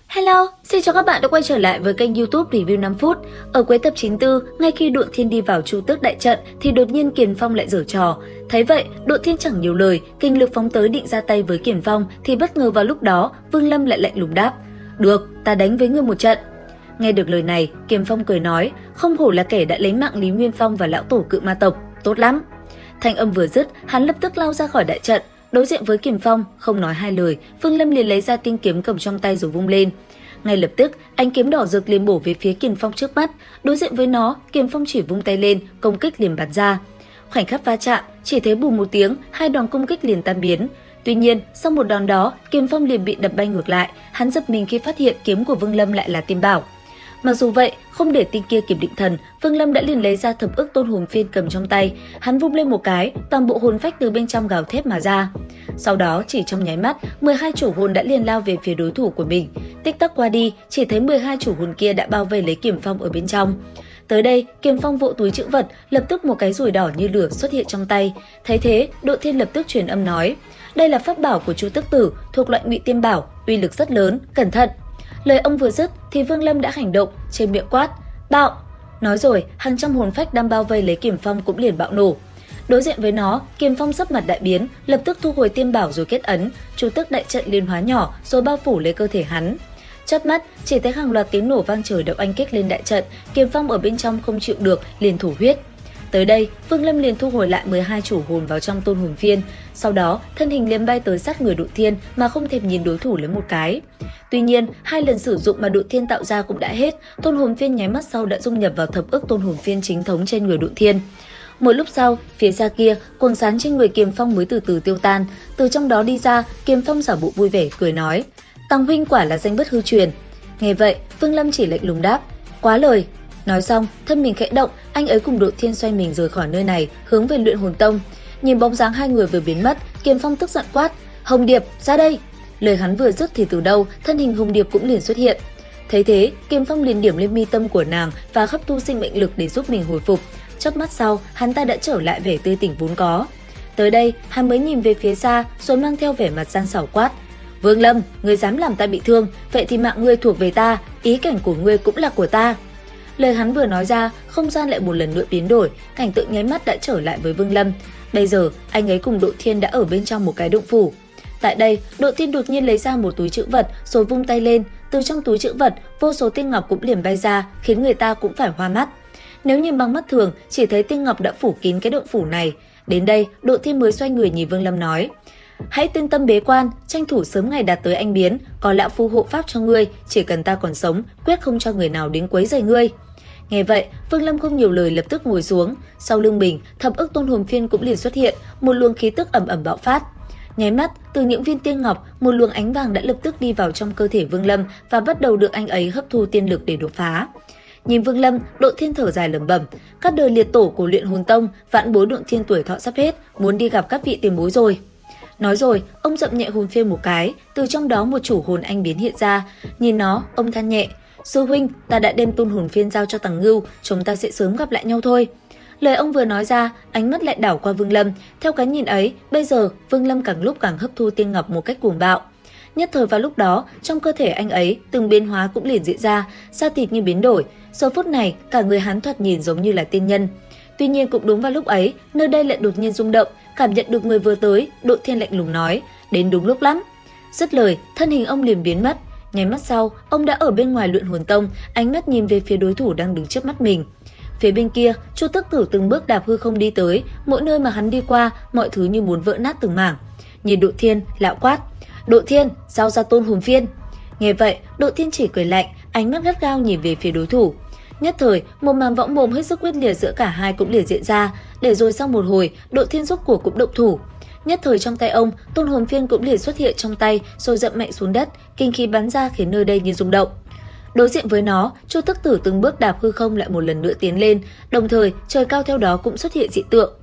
Hello, xin chào các bạn đã quay trở lại với kênh YouTube Review 5 phút. Ở cuối tập 94, ngay khi Độn Thiên đi vào Chu Tước đại trận thì đột nhiên Kiền Phong lại giở trò. Thấy vậy, Độn Thiên chẳng nhiều lời, kinh lực phóng tới định ra tay với Kiền Phong thì bất ngờ vào lúc đó, Vương Lâm lại lạnh lùng đáp: "Được, ta đánh với ngươi một trận." Nghe được lời này, Kiền Phong cười nói: "Không hổ là kẻ đã lấy mạng Lý Nguyên Phong và lão tổ Cự Ma tộc, tốt lắm." Thanh âm vừa dứt, hắn lập tức lao ra khỏi đại trận. Đối diện với Kiền Phong, không nói hai lời, Vương Lâm liền lấy ra tinh kiếm cầm trong tay rồi vung lên. Ngay lập tức, ánh kiếm đỏ rực liền bổ về phía Kiền Phong trước mắt. Đối diện với nó, Kiền Phong chỉ vung tay lên, công kích liền bắn ra. Khoảnh khắc va chạm, chỉ thấy bùm một tiếng, hai đòn công kích liền tan biến. Tuy nhiên, sau một đòn đó, Kiền Phong liền bị đập bay ngược lại. Hắn giật mình khi phát hiện kiếm của Vương Lâm lại là Tiên Bảo. Mặc dù vậy, không để tên kia kịp định thần, Vương Lâm đã liền lấy ra thập ức tôn hồn phiên cầm trong tay. Hắn vung lên một cái, toàn bộ hồn phách từ bên trong gào thét mà ra. Sau đó, chỉ trong nháy mắt, 12 chủ hồn đã liền lao về phía đối thủ của mình. Tích tắc qua đi, chỉ thấy 12 chủ hồn kia đã bao vây lấy Kiền Phong ở bên trong. Tới đây, Kiền Phong vỗ túi trữ vật, lập tức một cái rùi đỏ như lửa xuất hiện trong tay. Thấy thế, Độn Thiên lập tức truyền âm nói: "Đây là pháp bảo của Chu Tước Tử, thuộc loại Ngụy Tiên Bảo, uy lực rất lớn, cẩn thận." Lời ông vừa dứt thì Vương Lâm đã hành động, trên miệng quát: "Bạo!" Nói rồi, hàng trăm hồn phách đang bao vây lấy Kiền Phong cũng liền bạo nổ. Đối diện với nó, Kiền Phong sắc mặt đại biến, lập tức thu hồi Tiên Bảo rồi kết ấn, Chu Tước đại trận liên hóa nhỏ rồi bao phủ lấy cơ thể hắn. Chớp mắt, chỉ thấy hàng loạt tiếng nổ vang trời đậu anh kích lên đại trận, Kiền Phong ở bên trong không chịu được, liền thổ huyết. Tới đây, Vương Lâm liền thu hồi lại 12 chủ hồn vào trong tôn hồn phiên, sau đó thân hình liền bay tới sát người Độn Thiên mà không thèm nhìn đối thủ lấy một cái. Tuy nhiên, 2 lần sử dụng mà Độn Thiên tạo ra cũng đã hết, tôn hồn phiên nháy mắt sau đã dung nhập vào thập ức tôn hồn phiên chính thống trên người Độn Thiên. Một lúc sau, phía xa kia, quầng sáng trên người Kiền Phong mới từ từ tiêu tan, từ trong đó đi ra, Kiền Phong giả bộ vui vẻ cười nói: "Tăng huynh quả là danh bất hư truyền." Nghe vậy, Vương Lâm chỉ lạnh lùng đáp: "Quá lời." Nói xong, thân mình khẽ động, anh ấy cùng Độn Thiên xoay mình rời khỏi nơi này, hướng về Luyện Hồn Tông. Nhìn bóng dáng hai người vừa biến mất, Kiền Phong tức giận quát: "Hồng Điệp, ra đây!" Lời hắn vừa dứt thì từ đâu, thân hình Hồng Điệp cũng liền xuất hiện. Thấy thế, Kiền Phong liền điểm lên mi tâm của nàng và hấp thu sinh mệnh lực để giúp mình hồi phục. Chớp mắt sau, hắn ta đã trở lại vẻ tươi tỉnh vốn có. Tới đây, hắn mới nhìn về phía xa, rồi mang theo vẻ mặt gian xảo quát: "Vương Lâm, ngươi dám làm ta bị thương, vậy thì mạng ngươi thuộc về ta, ý cảnh của ngươi cũng là của ta." Lời hắn vừa nói ra, không gian lại một lần nữa biến đổi, cảnh tượng nháy mắt đã trở lại với Vương Lâm. Bây giờ, anh ấy cùng Độn Thiên đã ở bên trong một cái động phủ. Tại đây, Độn Thiên đột nhiên lấy ra một túi trữ vật, rồi vung tay lên, từ trong túi trữ vật, vô số tiên ngọc cũng liền bay ra, khiến người ta cũng phải hoa mắt. Nếu nhìn bằng mắt thường, chỉ thấy tiên ngọc đã phủ kín cái động phủ này. Đến đây, Độn Thiên mới xoay người nhìn Vương Lâm nói: "Hãy tinh tâm bế quan, tranh thủ sớm ngày đạt tới anh biến, có lão phu hộ pháp cho ngươi, chỉ cần ta còn sống, quyết không cho người nào đến quấy rầy ngươi." Nghe vậy, Vương Lâm không nhiều lời lập tức ngồi xuống, sau lưng mình, thập ức tôn hồn phiên cũng liền xuất hiện, một luồng khí tức ầm ầm bạo phát. Nháy mắt, từ những viên tiên ngọc, một luồng ánh vàng đã lập tức đi vào trong cơ thể Vương Lâm và bắt đầu được anh ấy hấp thu tiên lực để đột phá. Nhìn Vương Lâm, Độn Thiên thở dài lẩm bẩm: "Các đời liệt tổ của Luyện Hồn Tông, vạn bối Độn Thiên tuổi thọ sắp hết, muốn đi gặp các vị tiền bối rồi." Nói rồi, ông dậm nhẹ hồn phiên một cái, từ trong đó một chủ hồn anh biến hiện ra. Nhìn nó, ông than nhẹ: "Sư huynh, ta đã đem tôn hồn phiên giao cho Tằng Ngưu, chúng ta sẽ sớm gặp lại nhau thôi." Lời ông vừa nói ra, ánh mắt lại đảo qua Vương Lâm. Theo cái nhìn ấy, bây giờ Vương Lâm càng lúc càng hấp thu tiên ngọc một cách cuồng bạo. Nhất thời vào lúc đó, trong cơ thể anh ấy, từng biến hóa cũng liền diễn ra, da thịt như biến đổi. Giờ phút này, cả người hắn thoạt nhìn giống như là tiên nhân. Tuy nhiên cũng đúng vào lúc ấy, nơi đây lại đột nhiên rung động, cảm nhận được người vừa tới, Độn Thiên lạnh lùng nói: "Đến đúng lúc lắm." Dứt lời, thân hình ông liền biến mất. Nháy mắt sau, ông đã ở bên ngoài Luyện Hồn Tông, ánh mắt nhìn về phía đối thủ đang đứng trước mắt mình. Phía bên kia, Chu Tước Tử từng bước đạp hư không đi tới, mỗi nơi mà hắn đi qua, mọi thứ như muốn vỡ nát từng mảng. Nhìn Độn Thiên, lão quát: "Độn Thiên, giao ra tôn hồn phiên." Nghe vậy, Độn Thiên chỉ cười lạnh, ánh mắt gắt gao nhìn về phía đối thủ. Nhất thời, một màn võng mồm hết sức quyết liệt giữa cả hai cũng liền diễn ra, để rồi sau một hồi, Độn Thiên rốt cuộc cũng động thủ. Nhất thời trong tay ông, tôn hồn phiên cũng liền xuất hiện trong tay, rồi dậm mạnh xuống đất, kinh khí bắn ra khiến nơi đây như rung động. Đối diện với nó, Chu Tước Tử từng bước đạp hư không lại một lần nữa tiến lên, đồng thời trời cao theo đó cũng xuất hiện dị tượng.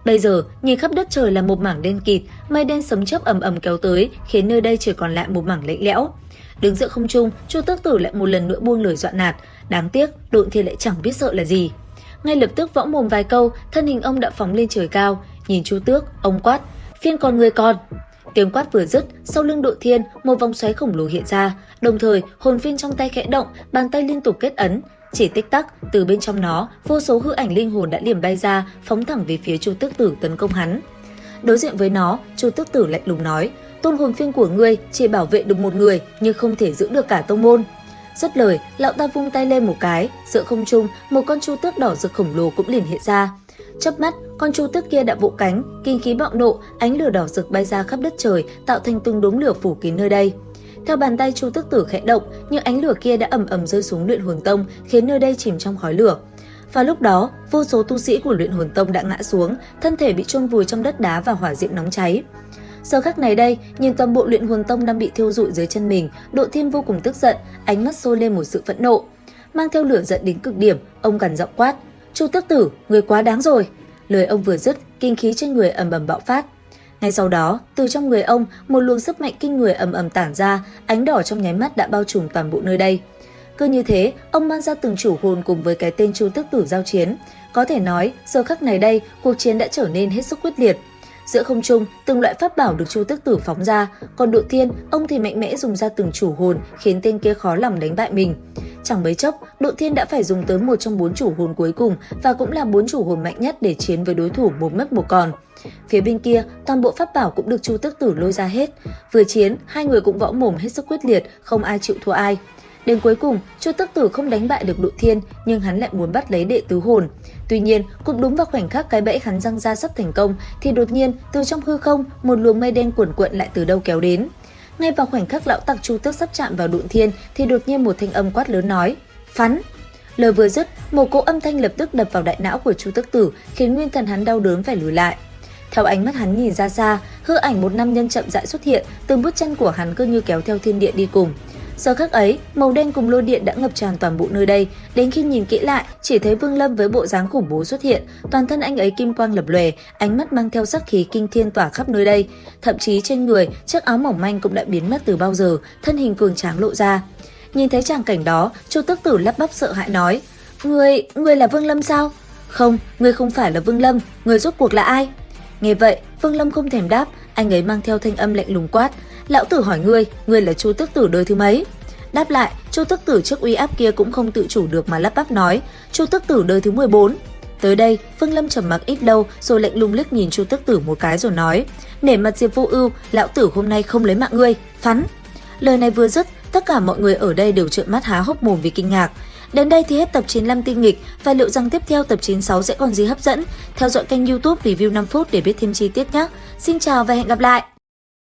Bây giờ, nhìn khắp đất trời là một mảng đen kịt, mây đen sấm chớp ầm ầm kéo tới, khiến nơi đây chỉ còn lại một mảng lạnh lẽo. Đứng giữa không trung, Chu Tước Tử lại một lần nữa buông lời dọa nạt, đáng tiếc, Độn Thiên lại chẳng biết sợ là gì. Ngay lập tức võng mồm vài câu, thân hình ông đã phóng lên trời cao, nhìn Chu Tước, ông quát: "Phiên còn người còn." Tiếng quát vừa dứt, sau lưng Độ Thiên, một vòng xoáy khổng lồ hiện ra, đồng thời hồn phiên trong tay khẽ động, bàn tay liên tục kết ấn. Chỉ tích tắc, từ bên trong nó, vô số hư ảnh linh hồn đã liềm bay ra, phóng thẳng về phía Chu Tước Tử tấn công hắn. Đối diện với nó, Chu Tước Tử lạnh lùng nói: "Tôn hồn phiên của ngươi chỉ bảo vệ được một người, nhưng không thể giữ được cả tông môn." Dứt lời, lão ta vung tay lên một cái, giữa không trung, một con chu tước đỏ rực khổng lồ cũng liền hiện ra. Chớp mắt, con chu tước kia đã vỗ cánh, kinh khí bạo nộ, ánh lửa đỏ rực bay ra khắp đất trời, tạo thành từng đốm lửa phủ kín nơi đây. Theo bàn tay Chu Tước Tử khẽ động, những ánh lửa kia đã ầm ầm rơi xuống Luyện Hồn Tông, khiến nơi đây chìm trong khói lửa. Và lúc đó, vô số tu sĩ của Luyện Hồn Tông đã ngã xuống, thân thể bị chôn vùi trong đất đá và hỏa diệm nóng cháy. Giờ khắc này đây, nhìn toàn bộ Luyện Hồn Tông đang bị thiêu rụi dưới chân mình, Độ Thiên vô cùng tức giận, ánh mắt sôi lên một sự phẫn nộ. Mang theo lửa giận đến cực điểm, ông gằn giọng quát: "Chu Tước Tử, người quá đáng rồi!" Lời ông vừa dứt, kinh khí trên người ầm ầm bạo phát. Ngay sau đó, từ trong người ông, một luồng sức mạnh kinh người ầm ầm tản ra, ánh đỏ trong nháy mắt đã bao trùm toàn bộ nơi đây. Cứ như thế, ông mang ra từng chủ hồn cùng với cái tên Chu Tước Tử giao chiến. Có thể nói, giờ khắc này đây, cuộc chiến đã trở nên hết sức quyết liệt. Giữa không trung, từng loại pháp bảo được Chu Tước Tử phóng ra, còn Độ Thiên, ông thì mạnh mẽ dùng ra từng chủ hồn, khiến tên kia khó lòng đánh bại mình. Chẳng mấy chốc, Độ Thiên đã phải dùng tới một trong 4 chủ hồn cuối cùng và cũng là 4 chủ hồn mạnh nhất để chiến với đối thủ một mất một còn. Phía bên kia, toàn bộ pháp bảo cũng được Chu Tước Tử lôi ra hết. Vừa chiến, hai người cũng võ mồm hết sức quyết liệt, không ai chịu thua ai. Đến cuối cùng, Chu Tước Tử không đánh bại được Độ Thiên, nhưng hắn lại muốn bắt lấy đệ tứ hồn. Tuy nhiên, cũng đúng vào khoảnh khắc cái bẫy hắn răng ra sắp thành công, thì đột nhiên, từ trong hư không, một luồng mây đen cuồn cuộn lại từ đâu kéo đến. Ngay vào khoảnh khắc lão tặc Chu Tước sắp chạm vào Độ Thiên, thì đột nhiên một thanh âm quát lớn nói: "Phắn!" Lời vừa dứt, một cỗ âm thanh lập tức đập vào đại não của Chu Tước Tử, khiến nguyên thần hắn đau đớn phải lùi lại. Theo ánh mắt hắn nhìn ra xa, hư ảnh một nam nhân chậm rãi xuất hiện, từng bước chân của hắn cứ như kéo theo thiên địa đi cùng. Giờ khắc ấy, màu đen cùng lôi điện đã ngập tràn toàn bộ nơi đây, đến khi nhìn kỹ lại, chỉ thấy Vương Lâm với bộ dáng khủng bố xuất hiện, toàn thân anh ấy kim quang lập lòe, ánh mắt mang theo sắc khí kinh thiên tỏa khắp nơi đây, thậm chí trên người, chiếc áo mỏng manh cũng đã biến mất từ bao giờ, thân hình cường tráng lộ ra. Nhìn thấy tràng cảnh đó, Chu Tước Tử lắp bắp sợ hãi nói: "Ngươi là Vương Lâm sao?" "Không, ngươi không phải là Vương Lâm, ngươi rốt cuộc là ai?" Nghe vậy, Vương Lâm không thèm đáp, anh ấy mang theo thanh âm lạnh lùng quát: "Lão tử hỏi ngươi là Chu Tước Tử đời thứ mấy?" Đáp lại, Chu Tước Tử trước uy áp kia cũng không tự chủ được mà lắp bắp nói: "Chu Tước Tử đời thứ 14." Tới đây, Vương Lâm trầm mặc ít lâu rồi lạnh lùng liếc nhìn Chu Tước Tử một cái rồi nói: "Nể mặt Diệp Vô Ưu, lão tử hôm nay không lấy mạng ngươi, phắn." Lời này vừa dứt, tất cả mọi người ở đây đều trợn mắt há hốc mồm vì kinh ngạc. Đến đây thì hết tập 95 tinh nghịch, và liệu rằng tiếp theo tập 96 sẽ còn gì hấp dẫn? Theo dõi kênh YouTube Review 5 phút để biết thêm chi tiết nhé. Xin chào và hẹn gặp lại!